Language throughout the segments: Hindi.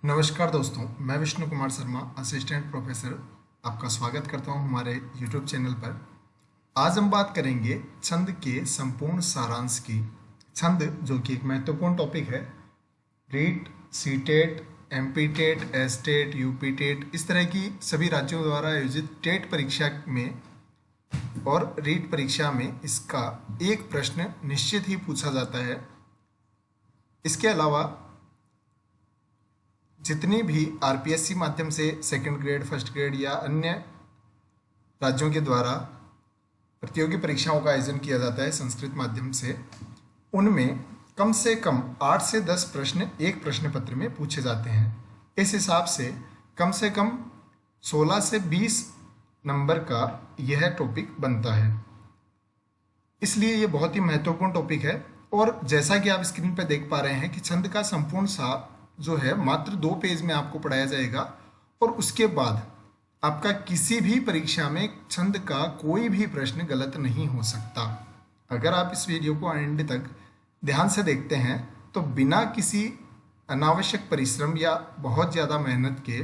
नमस्कार दोस्तों, मैं विष्णु कुमार शर्मा, असिस्टेंट प्रोफेसर, आपका स्वागत करता हूं हमारे YouTube चैनल पर। आज हम बात करेंगे छंद के संपूर्ण सारांश की। छंद जो कि एक महत्वपूर्ण टॉपिक है। REET, CTET, MP TET, STET, UP TET, इस तरह की सभी राज्यों द्वारा आयोजित टेट परीक्षा में और रीट परीक्षा में इसका एक प्रश्न निश्चित ही पूछा जाता है। इसके अलावा जितनी भी आरपीएससी माध्यम से सेकंड ग्रेड, फर्स्ट ग्रेड या अन्य राज्यों के द्वारा प्रतियोगी परीक्षाओं का आयोजन किया जाता है संस्कृत माध्यम से, उनमें कम से कम 8 से 10 प्रश्न एक प्रश्न पत्र में पूछे जाते हैं। इस हिसाब से कम 16 से 20 नंबर का यह टॉपिक बनता है। इसलिए ये बहुत ही महत्वपूर्ण टॉपिक है। और जैसा कि आप स्क्रीन पर देख पा रहे हैं कि छंद का संपूर्ण सा जो है मात्र 2 पेज में आपको पढ़ाया जाएगा और उसके बाद आपका किसी भी परीक्षा में छंद का कोई भी प्रश्न गलत नहीं हो सकता। अगर आप इस वीडियो को एंड तक ध्यान से देखते हैं तो बिना किसी अनावश्यक परिश्रम या बहुत ज़्यादा मेहनत के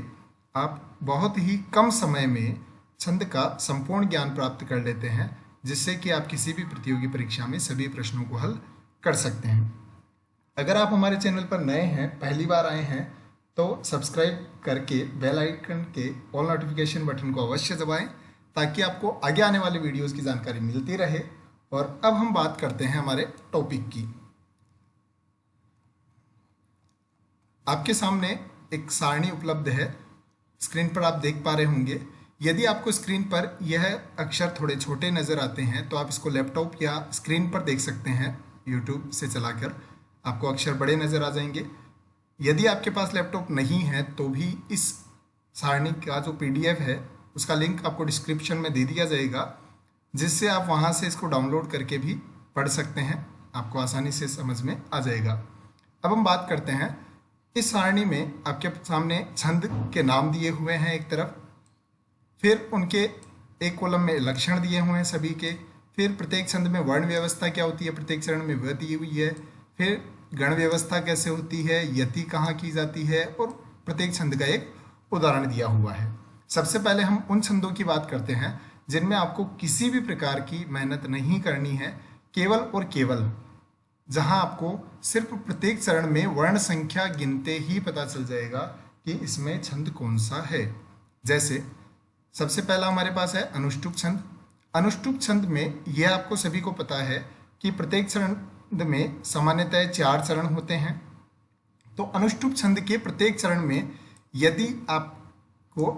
आप बहुत ही कम समय में छंद का संपूर्ण ज्ञान प्राप्त कर लेते हैं, जिससे कि आप किसी भी प्रतियोगी परीक्षा में सभी प्रश्नों को हल कर सकते हैं। अगर आप हमारे चैनल पर नए हैं, पहली बार आए हैं, तो सब्सक्राइब करके बेल आइकन के ऑल नोटिफिकेशन बटन को अवश्य दबाएं ताकि आपको आगे आने वाले वीडियोस की जानकारी मिलती रहे। और अब हम बात करते हैं हमारे टॉपिक की। आपके सामने एक सारणी उपलब्ध है, स्क्रीन पर आप देख पा रहे होंगे। यदि आपको स्क्रीन पर यह अक्षर थोड़े छोटे नज़र आते हैं तो आप इसको लैपटॉप या स्क्रीन पर देख सकते हैं, यूट्यूब से चलाकर आपको अक्षर बड़े नज़र आ जाएंगे। यदि आपके पास लैपटॉप नहीं है तो भी इस सारणी का जो पीडीएफ है उसका लिंक आपको डिस्क्रिप्शन में दे दिया जाएगा, जिससे आप वहां से इसको डाउनलोड करके भी पढ़ सकते हैं, आपको आसानी से समझ में आ जाएगा। अब हम बात करते हैं। इस सारणी में आपके सामने छंद के नाम दिए हुए हैं एक तरफ, फिर उनके एक कॉलम में लक्षण दिए हुए हैं सभी के, फिर प्रत्येक छंद में वर्ण व्यवस्था क्या होती है प्रत्येक चरण में वह दी हुई है, फिर गण व्यवस्था कैसे होती है, यति कहाँ की जाती है, और प्रत्येक छंद का एक उदाहरण दिया हुआ है। सबसे पहले हम उन छंदों की बात करते हैं जिनमें आपको किसी भी प्रकार की मेहनत नहीं करनी है, केवल और केवल जहां आपको सिर्फ प्रत्येक चरण में वर्ण संख्या गिनते ही पता चल जाएगा कि इसमें छंद कौन सा है। जैसे सबसे पहला हमारे पास है अनुष्टुप छंद। अनुष्टुप छंद में यह आपको सभी को पता है कि प्रत्येक चरण में सामान्यतः 4 चरण होते हैं। तो अनुष्टुप छंद के प्रत्येक चरण में यदि आपको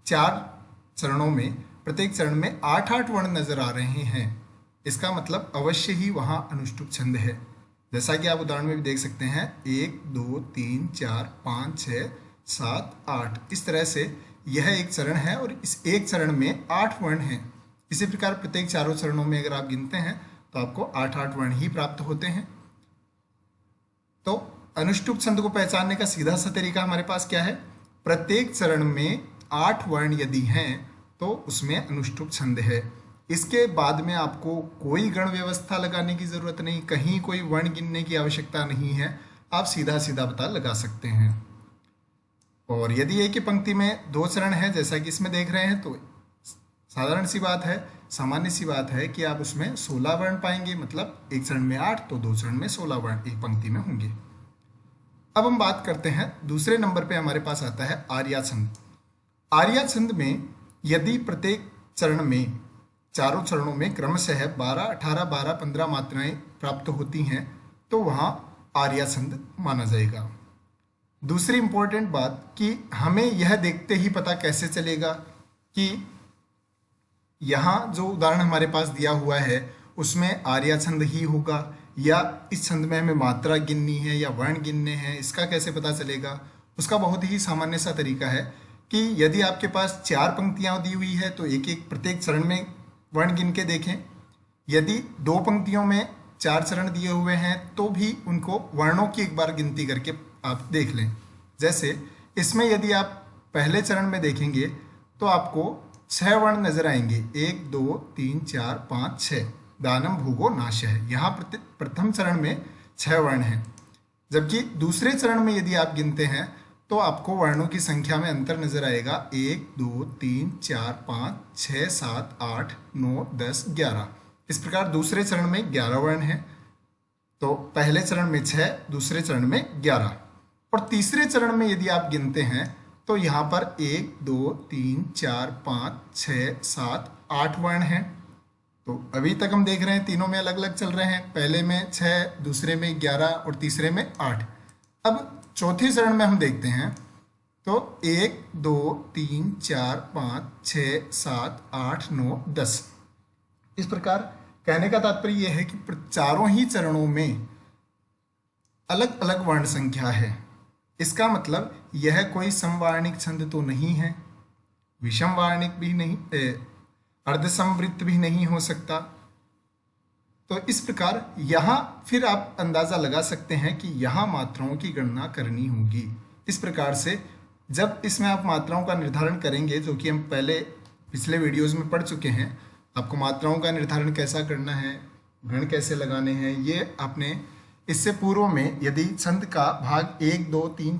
4 चरणों में प्रत्येक चरण में 8-8 वर्ण नजर आ रहे हैं, इसका मतलब अवश्य ही वहां अनुष्टुप छंद है। जैसा कि आप उदाहरण में भी देख सकते हैं, 1 2 3 4 5 6 7 8, इस तरह से यह एक चरण है और इस एक चरण में 8 वर्ण हैं। इसी प्रकार प्रत्येक 4 चरणों में अगर आप गिनते हैं तो आपको 8-8 वर्ण ही प्राप्त होते हैं। तो अनुष्टुप छंद को पहचानने का सीधा सा तरीका हमारे पास क्या है, प्रत्येक चरण में 8 वर्ण यदि हैं तो उसमें अनुष्टुप छंद है। इसके बाद में आपको कोई गण व्यवस्था लगाने की जरूरत नहीं, कहीं कोई वर्ण गिनने की आवश्यकता नहीं है, आप सीधा सीधा पता लगा सकते हैं। और यदि एक ही पंक्ति में 2 चरण है जैसा कि इसमें देख रहे हैं, तो साधारण सी बात है, सामान्य सी बात है कि आप उसमें 16 वर्ण पाएंगे, मतलब एक चरण में 8 तो 2 चरण में 16 वर्ण एक पंक्ति में होंगे। अब हम बात करते हैं दूसरे नंबर पे हमारे पास आता है आर्या छंद। आर्या छंद में यदि प्रत्येक चरण में 4 चरणों में क्रमशः 12, 18, 12, 15 मात्राएं प्राप्त होती हैं तो वहां आर्या छंद माना जाएगा। दूसरी इंपॉर्टेंट बात कि हमें यह देखते ही पता कैसे चलेगा कि यहाँ जो उदाहरण हमारे पास दिया हुआ है उसमें आर्या छंद ही होगा या इस छंद में हमें मात्रा गिननी है या वर्ण गिनने हैं, इसका कैसे पता चलेगा। उसका बहुत ही सामान्य सा तरीका है कि यदि आपके पास 4 पंक्तियाँ दी हुई है तो एक एक प्रत्येक चरण में वर्ण गिन के देखें। यदि 2 पंक्तियों में 4 चरण दिए हुए हैं तो भी उनको वर्णों की एक बार गिनती करके आप देख लें। जैसे इसमें यदि आप पहले चरण में देखेंगे तो आपको 6 वर्ण नजर आएंगे, 1 2 3 4 5 6, दानम भूगो नाशः। यहाँ प्रथम चरण में 6 वर्ण हैं, जबकि दूसरे चरण में यदि आप गिनते हैं तो आपको वर्णों की संख्या में अंतर नजर आएगा 1 2 3 4 5 6 7 8 9 10 11। इस प्रकार दूसरे चरण में 11 वर्ण हैं। तो पहले चरण में 6, दूसरे चरण में 11। और तीसरे चरण में यदि आप गिनते हैं तो यहाँ पर 1 2 3 4 5 6 7 8 वर्ण हैं। तो अभी तक हम देख रहे हैं तीनों में अलग अलग चल रहे हैं, पहले में 6, दूसरे में 11 और तीसरे में 8। अब चौथे चरण में हम देखते हैं तो 1 2 3 4 5 6 7 8 9 10। इस प्रकार कहने का तात्पर्य यह है कि चारों ही चरणों में अलग अलग वर्ण संख्या है। इसका मतलब यह कोई समवर्णिक छंद तो नहीं है, विषम वर्णिक भी नहीं, अर्धसमवृत्त भी नहीं हो सकता। तो इस प्रकार यहाँ फिर आप अंदाजा लगा सकते हैं कि यहाँ मात्राओं की गणना करनी होगी। इस प्रकार से जब इसमें आप मात्राओं का निर्धारण करेंगे, जो कि हम पहले पिछले वीडियोस में पढ़ चुके हैं, आपको मात्राओं का निर्धारण कैसा करना है, गण कैसे लगाने हैं, ये आपने इससे पूर्व में यदि छंद का भाग 1 2 3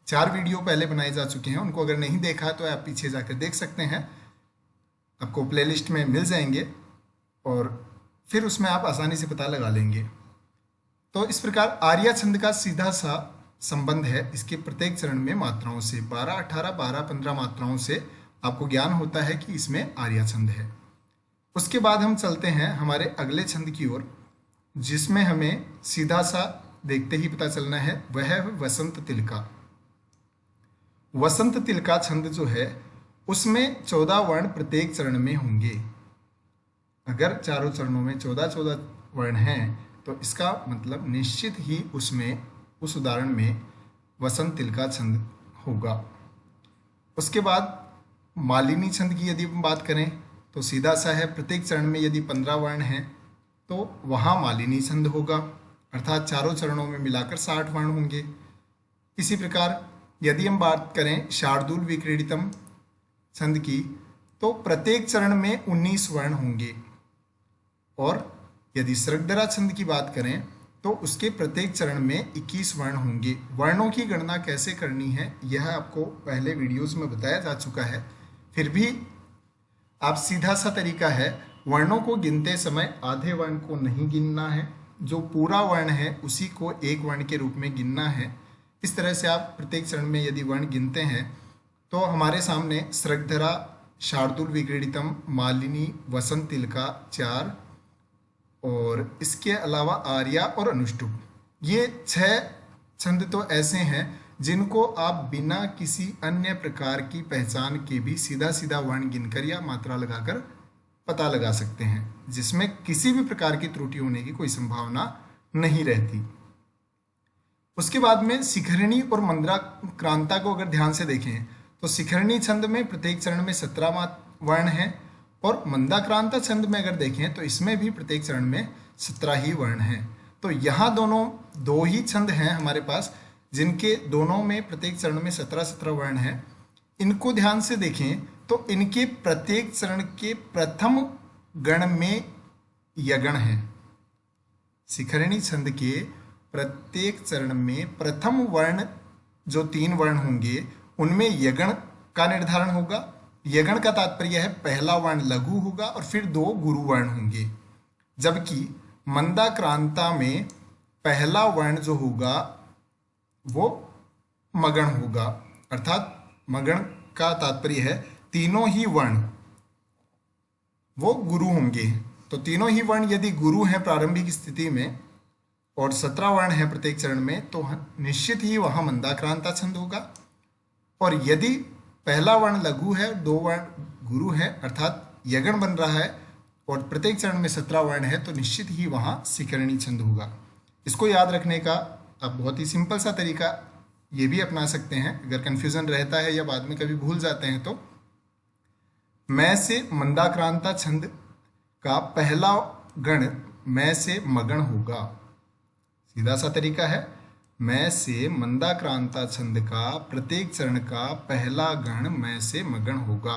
4 वीडियो पहले बनाए जा चुके हैं, उनको अगर नहीं देखा तो आप पीछे जाकर देख सकते हैं, आपको प्लेलिस्ट में मिल जाएंगे और फिर उसमें आप आसानी से पता लगा लेंगे। तो इस प्रकार आर्या छंद का सीधा सा संबंध है इसके प्रत्येक चरण में मात्राओं से। 12 18 12 15 मात्राओं से आपको ज्ञान होता है कि इसमें आर्या छंद है। उसके बाद हम चलते हैं हमारे अगले छंद की ओर, जिसमें हमें सीधा सा देखते ही पता चलना है, वह है वसंत तिलका। वसंत तिलका छंद जो है उसमें 14 वर्ण प्रत्येक चरण में होंगे। अगर चारों चरणों में 14 वर्ण हैं तो इसका मतलब निश्चित ही उसमें उस उदाहरण में वसंत तिलका छंद होगा। उसके बाद मालिनी छंद की यदि हम बात करें तो सीधा सा है, प्रत्येक चरण में यदि 15 वर्ण हैं तो वहाँ मालिनी छंद होगा, अर्थात चारों चरणों में मिलाकर 60 वर्ण होंगे। इसी प्रकार यदि हम बात करें शार्दूल विक्रीडितम छंद की तो प्रत्येक चरण में 19 वर्ण होंगे। और यदि सृगधरा छंद की बात करें तो उसके प्रत्येक चरण में 21 वर्ण होंगे। वर्णों की गणना कैसे करनी है यह आपको पहले वीडियोस में बताया जा चुका है, फिर भी आप सीधा सा तरीका है, वर्णों को गिनते समय आधे वर्ण को नहीं गिनना है, जो पूरा वर्ण है उसी को एक वर्ण के रूप में गिनना है। इस तरह से आप प्रत्येक चरण में यदि वर्ण गिनते हैं तो हमारे सामने सृगधरा, शार्दूल विक्रीडितम, मालिनी, वसंत तिलका 4 और इसके अलावा आर्या और अनुष्टुप, ये 6 छंद तो ऐसे हैं जिनको आप बिना किसी अन्य प्रकार की पहचान के भी सीधा सीधा वर्ण गिनकर या मात्रा लगाकर पता लगा सकते हैं, जिसमें किसी भी प्रकार की त्रुटि होने की कोई संभावना नहीं रहती। उसके बाद में शिखरिणी और मंदाक्रांता को अगर ध्यान से देखें तो शिखरिणी छंद में प्रत्येक चरण में 17 वर्ण हैं और मंदाक्रांता छंद में अगर देखें तो इसमें भी प्रत्येक चरण में 17 ही वर्ण हैं। तो यहाँ दोनों 2 ही छंद हैं हमारे पास जिनके दोनों में प्रत्येक चरण में 17 वर्ण हैं। इनको ध्यान से देखें तो इनके प्रत्येक चरण के प्रथम गण में यगण है। शिखरिणी छंद के प्रत्येक चरण में प्रथम वर्ण जो 3 वर्ण होंगे उनमें यगण का निर्धारण होगा। यगण का तात्पर्य है पहला वर्ण लघु होगा और फिर 2 गुरु वर्ण होंगे, जबकि मंदाक्रांता में पहला वर्ण जो होगा वो मगण होगा, अर्थात मगण का तात्पर्य है तीनों ही वर्ण वो गुरु होंगे। तो तीनों ही वर्ण यदि गुरु हैं प्रारंभिक स्थिति में और 17 वर्ण है प्रत्येक चरण में तो निश्चित ही वहाँ मंदाक्रांता छंद होगा। और यदि पहला वर्ण लघु है, 2 वर्ण गुरु है, अर्थात यगण बन रहा है और प्रत्येक चरण में 17 वर्ण है तो निश्चित ही वहाँ शिखरिणी छंद होगा। इसको याद रखने का आप बहुत ही सिंपल सा तरीका ये भी अपना सकते हैं, अगर कन्फ्यूजन रहता है या बाद में कभी भूल जाते हैं तो मैं से मंदाक्रांता छंद का पहला गण मैं से मगण होगा। सीधा सा तरीका है, मैं से मंदाक्रांता छंद का प्रत्येक चरण का पहला गण मैं से मगण होगा,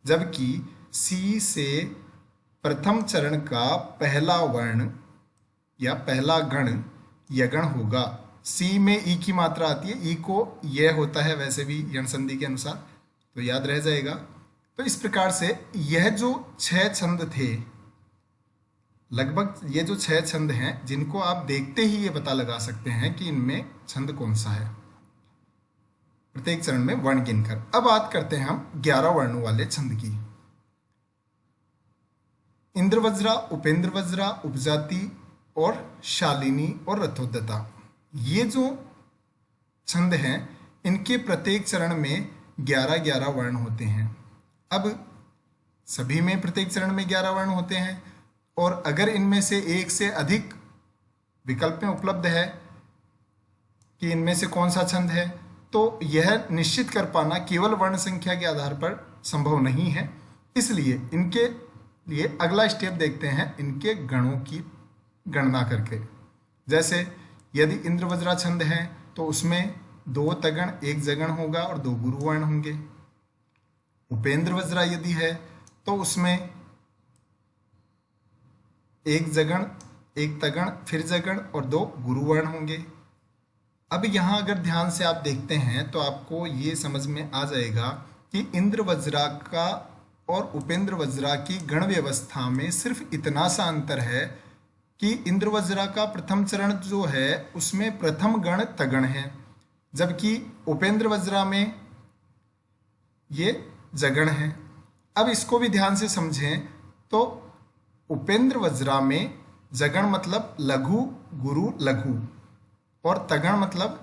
जबकि सी से प्रथम चरण का पहला वर्ण या पहला गण यगण होगा। सी में ई की मात्रा आती है, ई को यह होता है वैसे भी यण संधि के अनुसार, तो याद रह जाएगा। तो इस प्रकार से यह जो 6 छंद थे, लगभग ये जो 6 छंद हैं, जिनको आप देखते ही ये पता लगा सकते हैं कि इनमें छंद कौन सा है, प्रत्येक चरण में वर्ण गिनकर। अब बात करते हैं हम 11 वर्णों वाले छंद की। इंद्रवज्रा, उपेंद्रवज्रा, उपजाति और शालिनी और रथोद्धता, ये जो छंद हैं इनके प्रत्येक चरण में 11-11 वर्ण होते हैं। अब सभी में प्रत्येक चरण में 11 वर्ण होते हैं, और अगर इनमें से एक से अधिक विकल्प में उपलब्ध है कि इनमें से कौन सा छंद है, तो यह निश्चित कर पाना केवल वर्ण संख्या के आधार पर संभव नहीं है। इसलिए इनके लिए अगला स्टेप देखते हैं, इनके गणों की गणना करके। जैसे यदि इंद्रवज्रा छंद है तो उसमें 2 तगण 1 जगण होगा और 2 गुरु वर्ण होंगे। उपेंद्रवज्रा यदि है तो उसमें 1 जगण 1 तगण फिर जगण और 2 गुरु वर्ण होंगे। अब यहाँ अगर ध्यान से आप देखते हैं तो आपको ये समझ में आ जाएगा कि इंद्रवज्रा का और उपेंद्रवज्रा की गण व्यवस्था में सिर्फ इतना सा अंतर है कि इंद्रवज्रा का प्रथम चरण जो है उसमें प्रथम गण तगण है, जबकि उपेंद्रवज्रा में ये जगण है। अब इसको भी ध्यान से समझें तो उपेंद्रवज्रा में जगण मतलब लघु गुरु लघु और तगण मतलब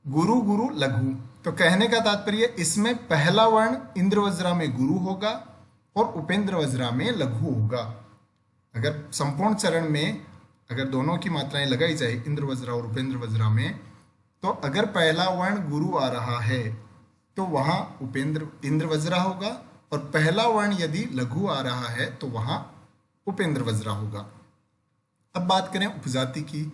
गुरु गुरु लघु। तो कहने का तात्पर्य इसमें पहला वर्ण इंद्रवज्रा में गुरु होगा और उपेंद्रवज्रा में लघु होगा। अगर संपूर्ण चरण में अगर दोनों की मात्राएं लगाई जाए इंद्रवज्रा और उपेंद्रवज्रा में, तो अगर पहला वर्ण गुरु आ रहा है तो वहाँ इंद्रवज्रा होगा, और पहला वर्ण यदि लघु आ रहा है तो वहाँ उपेंद्रवज्रा होगा। अब बात करें उपजाति की,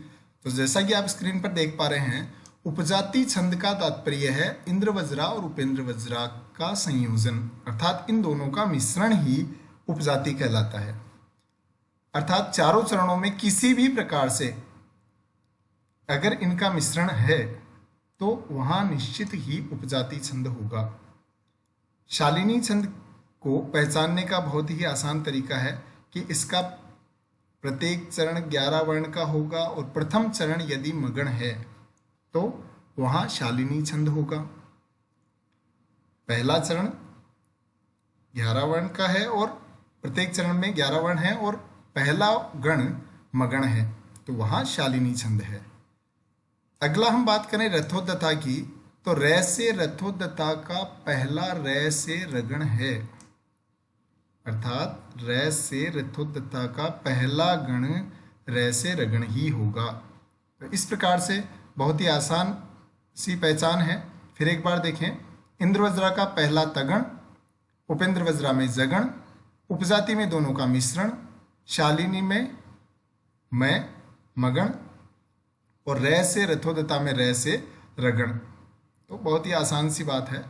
तो जैसा कि आप स्क्रीन पर देख पा रहे हैं, उपजाति छंद का तात्पर्य है इंद्रवज्रा और उपेंद्रवज्रा का संयोजन, अर्थात इन दोनों का मिश्रण ही उपजाति कहलाता है। अर्थात चारों चरणों में किसी भी प्रकार से अगर इनका मिश्रण है तो वहां निश्चित ही उपजाति छंद होगा। शालिनी छंद को पहचानने का बहुत ही आसान तरीका है कि इसका प्रत्येक चरण 11 वर्ण का होगा, और प्रथम चरण यदि मगण है तो वहां शालिनी छंद होगा। पहला चरण 11 वर्ण का है और प्रत्येक चरण में 11 वर्ण है, और पहला गण मगण है तो वहां शालिनी छंद है। अगला हम बात करें रथोद्धता की, तो रै से रथोद्धता का पहला रै से रगण है, अर्थात रै से रथोद्धता का पहला गण रै से रगण ही होगा। तो इस प्रकार से बहुत ही आसान सी पहचान है। फिर एक बार देखें, इंद्रवज्रा का पहला तगण, उपेंद्रवज्रा में जगण, उपजाति में दोनों का मिश्रण, शालिनी में मैं मगण, और रै से रथोद्धता में रै से रगण। तो बहुत ही आसान सी बात है।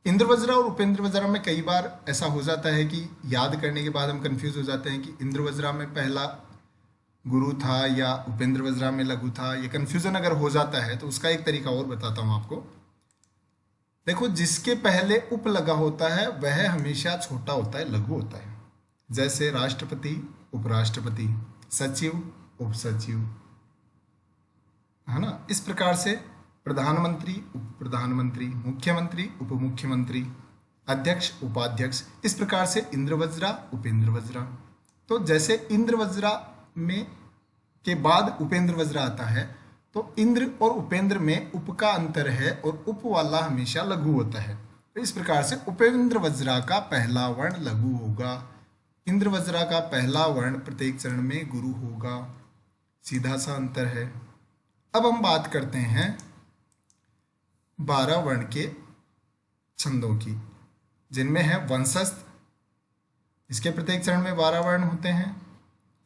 इंद्रवज्रा और उपेंद्रवज्रा में कई बार ऐसा हो जाता है कि याद करने के बाद हम कंफ्यूज हो जाते हैं कि इंद्रवज्रा में पहला गुरु था या उपेंद्रवज्रा में लघु था। ये कंफ्यूजन अगर हो जाता है तो उसका एक तरीका और बताता हूँ आपको। देखो, जिसके पहले उप लगा होता है वह हमेशा छोटा होता है, लघु होता है। जैसे राष्ट्रपति, उपराष्ट्रपति, सचिव, उप सचिव, है ना। इस प्रकार से प्रधानमंत्री, उप प्रधानमंत्री, मुख्यमंत्री, उप मुख्यमंत्री, अध्यक्ष, उपाध्यक्ष, इस प्रकार से इंद्रवज्रा, उपेंद्रवज्रा। तो जैसे इंद्रवज्रा में के बाद उपेंद्रवज्रा आता है तो इंद्र और उपेंद्र में उप का अंतर है और उप वाला हमेशा लघु होता है। तो इस प्रकार से उपेंद्रवज्रा का पहला वर्ण लघु होगा, इंद्रवज्रा का पहला वर्ण प्रत्येक चरण में गुरु होगा। सीधा सा अंतर है। अब हम बात करते हैं 12 वर्ण के छंदों की, जिनमें है वंशस्थ, इसके प्रत्येक चरण में 12 वर्ण होते हैं।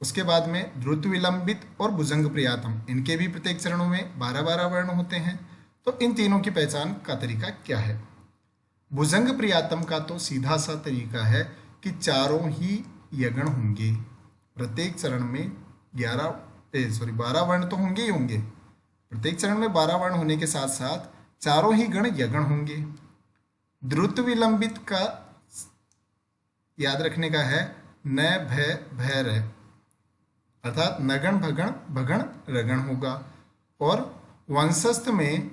उसके बाद में द्रुत विलंबित और भुजंग प्रियातम, इनके भी प्रत्येक चरणों में 12-12 वर्ण होते हैं। तो इन तीनों की पहचान का तरीका क्या है? भुजंग प्रियातम का तो सीधा सा तरीका है कि चारों ही यगण होंगे। प्रत्येक चरण में 12 वर्ण तो होंगे ही होंगे, प्रत्येक चरण में 12 वर्ण होने के साथ साथ चारों ही गण यगण होंगे। द्रुत विलंबित का याद रखने का है न भय भय र, अर्थात नगण भगण भगण रगण होगा। और वंशस्थ में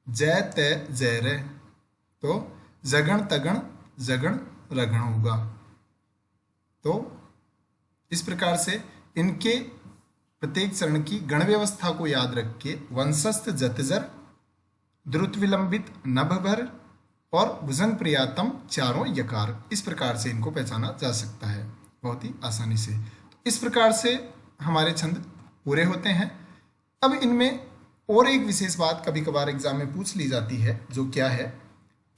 जय तय जय रे, तो जगण तगण जगण रगण होगा। तो इस प्रकार से इनके प्रत्येक चरण की गण व्यवस्था को याद रख के वंशस्थ जतजर, द्रुत विलंबित नभभर और भुजंग प्रियातम चारों यकार, इस प्रकार से इनको पहचाना जा सकता है बहुत ही आसानी से। तो इस प्रकार से हमारे छंद पूरे होते हैं। अब इनमें और एक विशेष बात कभी कभार एग्जाम में पूछ ली जाती है, जो क्या है,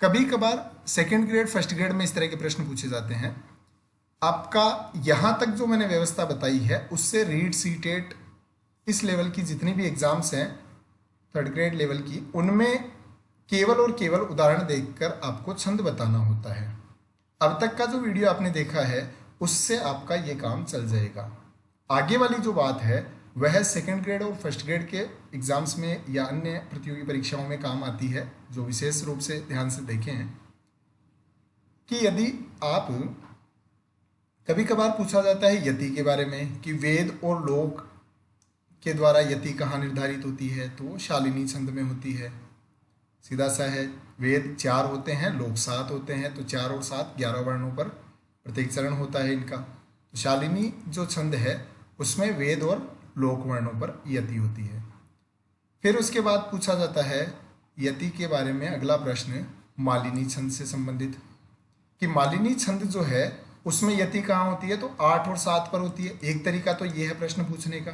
कभी कभार सेकंड ग्रेड फर्स्ट ग्रेड में इस तरह के प्रश्न पूछे जाते हैं। आपका यहाँ तक जो मैंने व्यवस्था बताई है उससे रीड सीटेट इस लेवल की जितनी भी एग्जाम्स हैं थर्ड ग्रेड लेवल की, उनमें केवल और केवल उदाहरण देखकर आपको छंद बताना होता है। अब तक का जो वीडियो आपने देखा है उससे आपका ये काम चल जाएगा। आगे वाली जो बात है वह सेकंड ग्रेड और फर्स्ट ग्रेड के एग्जाम्स में या अन्य प्रतियोगी परीक्षाओं में काम आती है, जो विशेष रूप से ध्यान से देखे हैं कि यदि आप कभी कभार पूछा जाता है यति के बारे में कि वेद और लोक के द्वारा यति कहाँ निर्धारित होती है, तो वो शालिनी छंद में होती है। सीधा सा है, वेद 4 होते हैं, लोक 7 होते हैं, तो 4 और 7 11 वर्णों पर प्रत्येक चरण होता है इनका। तो शालिनी जो छंद है उसमें वेद और लोक वर्णों पर यति होती है। फिर उसके बाद पूछा जाता है यति के बारे में अगला प्रश्न मालिनी छंद से संबंधित, कि मालिनी छंद जो है उसमें यति कहाँ होती है, तो 8 और 7 पर होती है। एक तरीका तो ये है प्रश्न पूछने का।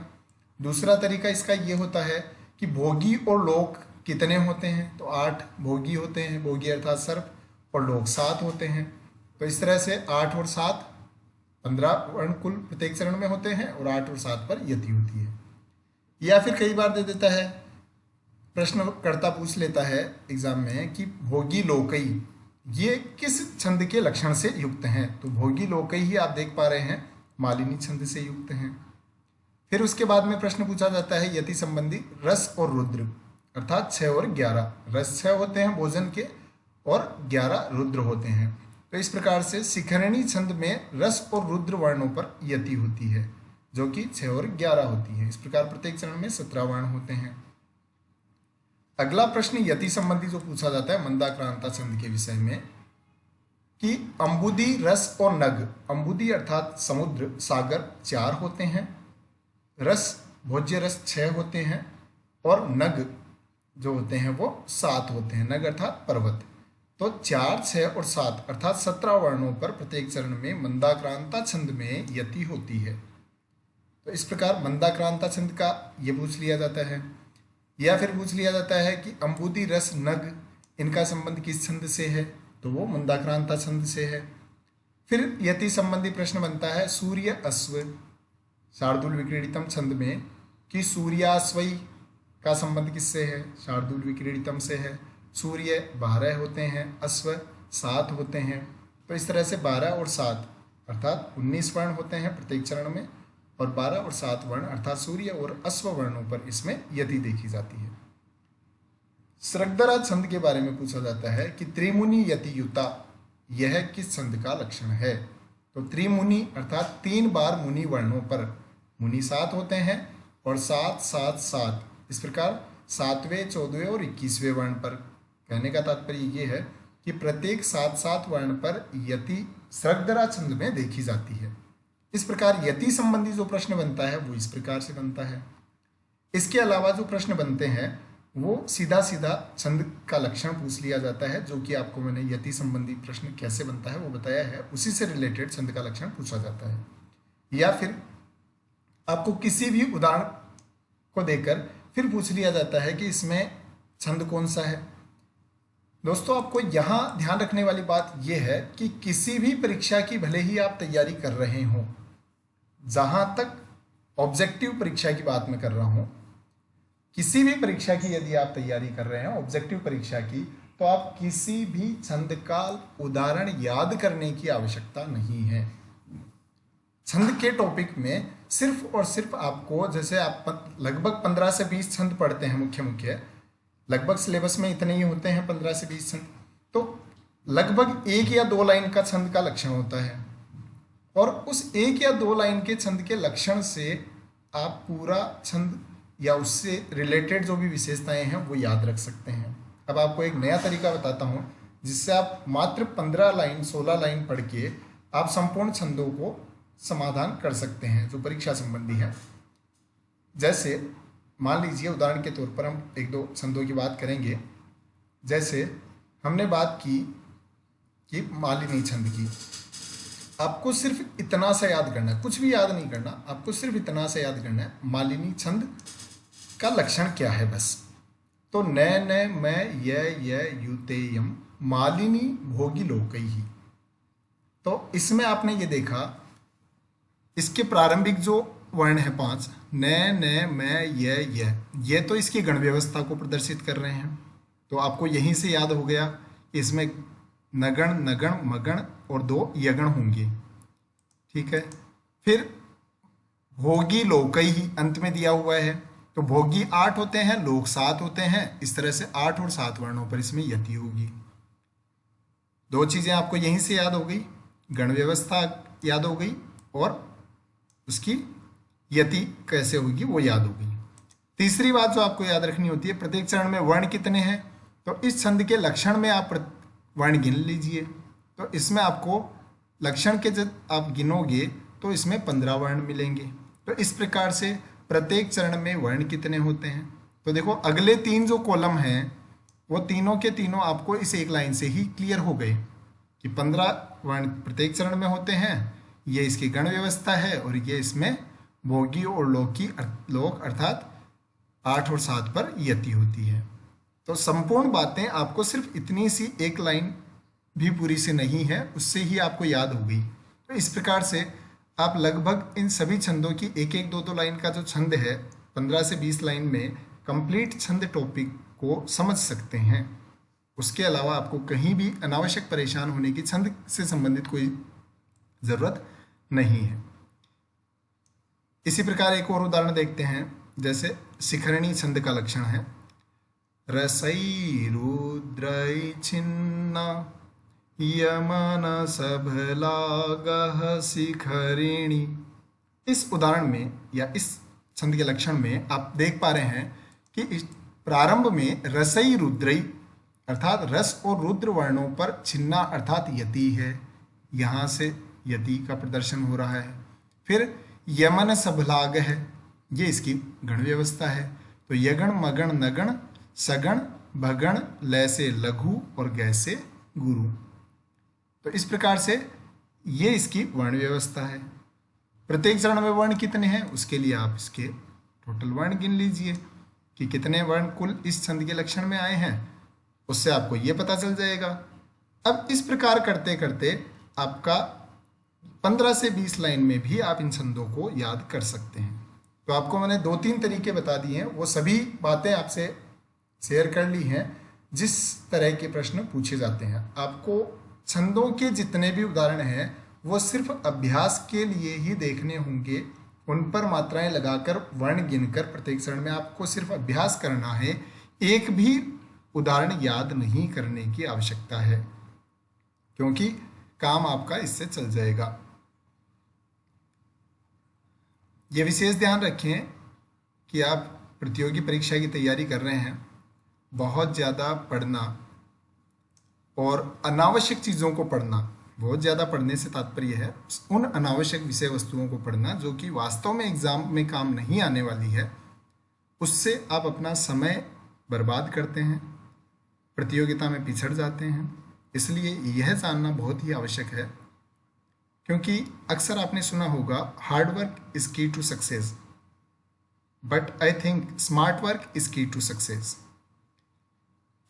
दूसरा तरीका इसका ये होता है कि भोगी और लोक कितने होते हैं, तो 8 भोगी होते हैं, भोगी अर्थात सर्प, और लोक 7 होते हैं। तो इस तरह से 8 और 7 15 वर्ण कुल प्रत्येक चरण में होते हैं और 8 और 7 पर यति होती है। या फिर कई बार दे देता है, प्रश्नकर्ता पूछ लेता है एग्जाम में कि भोगी लोकई ये किस छंद के लक्षण से युक्त हैं, तो भोगी लोकई ही आप देख पा रहे हैं मालिनी छंद से युक्त हैं। फिर उसके बाद में प्रश्न पूछा जाता है यति संबंधी रस और रुद्र, अर्थात 6 और 11, रस 6 होते हैं भोजन के और 11 रुद्र होते हैं। तो इस प्रकार से शिखरणी छंद में रस और रुद्र वर्णों पर यति होती है, जो कि 6 और 11 होती है। इस प्रकार प्रत्येक चरण में 17 वर्ण होते हैं। अगला प्रश्न यति संबंधी जो पूछा जाता है मंदाक्रांता छंद के विषय में, कि अंबुदी रस और नग, अंबुदी अर्थात समुद्र सागर 4 होते हैं, रस भोज्य रस 6 होते हैं, और नग जो होते हैं वो 7 होते हैं, नग अर्थात पर्वत। तो 4, 6 और 7 अर्थात 17 वर्णों पर प्रत्येक चरण में मंदाक्रांता छंद में यति होती है। तो इस प्रकार मंदाक्रांता छंद का ये पूछ लिया जाता है। या फिर पूछ लिया जाता है कि अंबुदी रस नग इनका संबंध किस छंद से है, तो वो मंदाक्रांता छंद से है। फिर यति संबंधी प्रश्न बनता है सूर्य अश्व शार्दूल विक्रीडितम छंद में, कि सूर्याश्वई का संबंध किससे है, शार्दूल विक्रीडितम से है। सूर्य 12 होते हैं, अश्व 7 होते हैं। तो इस तरह से 12 और 7 अर्थात 19 वर्ण होते हैं प्रत्येक चरण में, और 12 और 7 वर्ण अर्थात सूर्य और अश्व वर्णों पर इसमें यति देखी जाती है। सृगधरा छंद के बारे में पूछा जाता है कि त्रिमुनि यति युता यह किस छंद का लक्षण है, तो त्रिमुनि अर्थात 3 बार मुनि वर्णों पर, मुनि 7 होते हैं और 7 7 7, इस प्रकार 7वें 14वें और 21वें वर्ण पर। कहने का तात्पर्य ये है कि प्रत्येक 7 7 वर्ण पर यति सृगधरा छंद में देखी जाती है। इस प्रकार यति संबंधी जो प्रश्न बनता है वो इस प्रकार से बनता है। इसके अलावा जो प्रश्न बनते हैं वो सीधा सीधा छंद का लक्षण पूछ लिया जाता है, जो कि आपको मैंने यति संबंधी प्रश्न कैसे बनता है वो बताया है, उसी से रिलेटेड छंद का लक्षण पूछा जाता है। या फिर आपको किसी भी उदाहरण को देकर फिर पूछ लिया जाता है कि इसमें छंद कौन सा है। दोस्तों आपको यहाँ ध्यान रखने वाली बात यह है कि किसी भी परीक्षा की भले ही आप तैयारी कर रहे हो, जहाँ तक ऑब्जेक्टिव परीक्षा की बात मैं कर रहा हूँ, किसी भी परीक्षा की यदि आप तैयारी कर रहे हैं ऑब्जेक्टिव परीक्षा की, तो आप किसी भी छंद का उदाहरण याद करने की आवश्यकता नहीं है। छंद के टॉपिक में सिर्फ और सिर्फ आपको, जैसे आप लगभग 15 से 20 छंद पढ़ते हैं मुख्य मुख्य, लगभग सिलेबस में इतने ही होते हैं 15 से 20 छंद, तो लगभग 1 या 2 लाइन का छंद का लक्षण होता है, और उस 1 या 2 लाइन के छंद के लक्षण से आप पूरा छंद या उससे रिलेटेड जो भी विशेषताएं हैं वो याद रख सकते हैं। अब आपको एक नया तरीका बताता हूँ जिससे आप मात्र 15 लाइन 16 लाइन पढ़ के आप संपूर्ण छंदों को समाधान कर सकते हैं जो परीक्षा संबंधी है। जैसे मान लीजिए उदाहरण के तौर पर हम 1-2 छंदों की बात करेंगे। जैसे हमने बात की कि मालिनी छंद की, आपको सिर्फ इतना सा याद करना है, कुछ भी याद नहीं करना, आपको सिर्फ इतना सा याद करना है मालिनी छंद का लक्षण क्या है बस। तो न न मैं य युतेयम मालिनी भोगी लोकैहि। तो इसमें आपने ये देखा, इसके प्रारंभिक जो वर्ण है 5 न न मैं ये तो इसकी गण व्यवस्था को प्रदर्शित कर रहे हैं। तो आपको यहीं से याद हो गया, इसमें नगण नगण मगण और 2 यगण होंगे, ठीक है। फिर भोगी लोकैहि अंत में दिया हुआ है, तो भोगी 8 होते हैं, लोक 7 होते हैं, इस तरह से 8 और 7 वर्णों पर इसमें यति होगी। 2 चीजें आपको यहीं से याद हो गई, गण व्यवस्था याद हो गई और उसकी यति कैसे होगी वो याद हो गई। तीसरी बात जो आपको याद रखनी होती है, प्रत्येक चरण में वर्ण कितने हैं, तो इस छंद के लक्षण में आप वर्ण गिन लीजिए। तो इसमें आपको लक्षण के जब आप गिनोगे तो इसमें 15 वर्ण मिलेंगे। तो इस प्रकार से प्रत्येक चरण में वर्ण कितने होते हैं, तो देखो अगले 3 जो कॉलम हैं वो तीनों के तीनों आपको इस एक लाइन से ही क्लियर हो गए कि 15 वर्ण प्रत्येक चरण में होते हैं, ये इसकी गण व्यवस्था है और ये इसमें भोगी और लोक अर्थात 8 और 7 पर यति होती है। तो संपूर्ण बातें आपको सिर्फ इतनी सी एक लाइन भी पूरी से नहीं है, उससे ही आपको याद हो गई। तो इस प्रकार से आप लगभग इन सभी छंदों की 1-1, 2-2 लाइन का जो छंद है 15 से 20 लाइन में कंप्लीट छंद टॉपिक को समझ सकते हैं। उसके अलावा आपको कहीं भी अनावश्यक परेशान होने की छंद से संबंधित कोई ज़रूरत नहीं है। इसी प्रकार एक और उदाहरण देखते हैं, जैसे शिखरणी छंद का लक्षण है रसई रुद्रई छिन्ना यमन सभलागह शिखरिणी। इस उदाहरण में या इस छंद के लक्षण में आप देख पा रहे हैं कि इस प्रारंभ में रसई रुद्रई अर्थात रस और रुद्र वर्णों पर छिन्ना अर्थात यति है, यहाँ से यति का प्रदर्शन हो रहा है। फिर यमन सभलाग है, ये इसकी गण व्यवस्था है। तो यगण मगण नगण सगण भगण लय से लघु और गय से गुरु। तो इस प्रकार से ये इसकी वर्ण व्यवस्था है। प्रत्येक चरण में वर्ण कितने हैं उसके लिए आप इसके टोटल वर्ण गिन लीजिए कि कितने वर्ण कुल इस छंद के लक्षण में आए हैं, उससे आपको ये पता चल जाएगा। अब इस प्रकार करते करते आपका 15 से 20 लाइन में भी आप इन छंदों को याद कर सकते हैं। तो आपको मैंने 2-3 तरीके बता दिए हैं, वो सभी बातें आपसे शेयर कर ली हैं जिस तरह के प्रश्न पूछे जाते हैं। आपको छंदों के जितने भी उदाहरण हैं वो सिर्फ अभ्यास के लिए ही देखने होंगे, उन पर मात्राएं लगाकर वर्ण गिनकर प्रत्येक चरण में आपको सिर्फ अभ्यास करना है, एक भी उदाहरण याद नहीं करने की आवश्यकता है, क्योंकि काम आपका इससे चल जाएगा। ये विशेष ध्यान रखें कि आप प्रतियोगी परीक्षा की तैयारी कर रहे हैं, बहुत ज़्यादा पढ़ना और अनावश्यक चीज़ों को पढ़ना, बहुत ज़्यादा पढ़ने से तात्पर्य है उन अनावश्यक विषय वस्तुओं को पढ़ना जो कि वास्तव में एग्जाम में काम नहीं आने वाली है, उससे आप अपना समय बर्बाद करते हैं, प्रतियोगिता में पिछड़ जाते हैं। इसलिए यह जानना बहुत ही आवश्यक है, क्योंकि अक्सर आपने सुना होगा hard work is key to success, but I think smart work is key to success.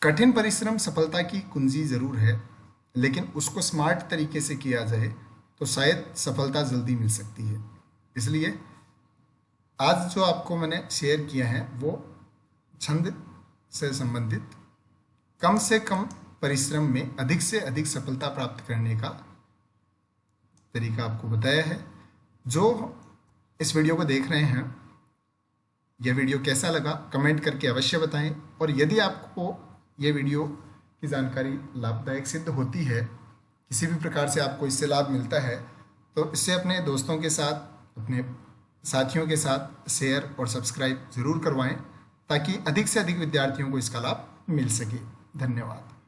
कठिन परिश्रम सफलता की कुंजी जरूर है, लेकिन उसको स्मार्ट तरीके से किया जाए तो शायद सफलता जल्दी मिल सकती है। इसलिए आज जो आपको मैंने शेयर किया है वो छंद से संबंधित कम से कम परिश्रम में अधिक से अधिक सफलता प्राप्त करने का तरीका आपको बताया है। जो इस वीडियो को देख रहे हैं, यह वीडियो कैसा लगा कमेंट करके अवश्य बताएं। और यदि आपको ये वीडियो की जानकारी लाभदायक सिद्ध होती है, किसी भी प्रकार से आपको इससे लाभ मिलता है, तो इससे अपने दोस्तों के साथ, अपने साथियों के साथ शेयर और सब्सक्राइब ज़रूर करवाएं, ताकि अधिक से अधिक विद्यार्थियों को इसका लाभ मिल सके। धन्यवाद।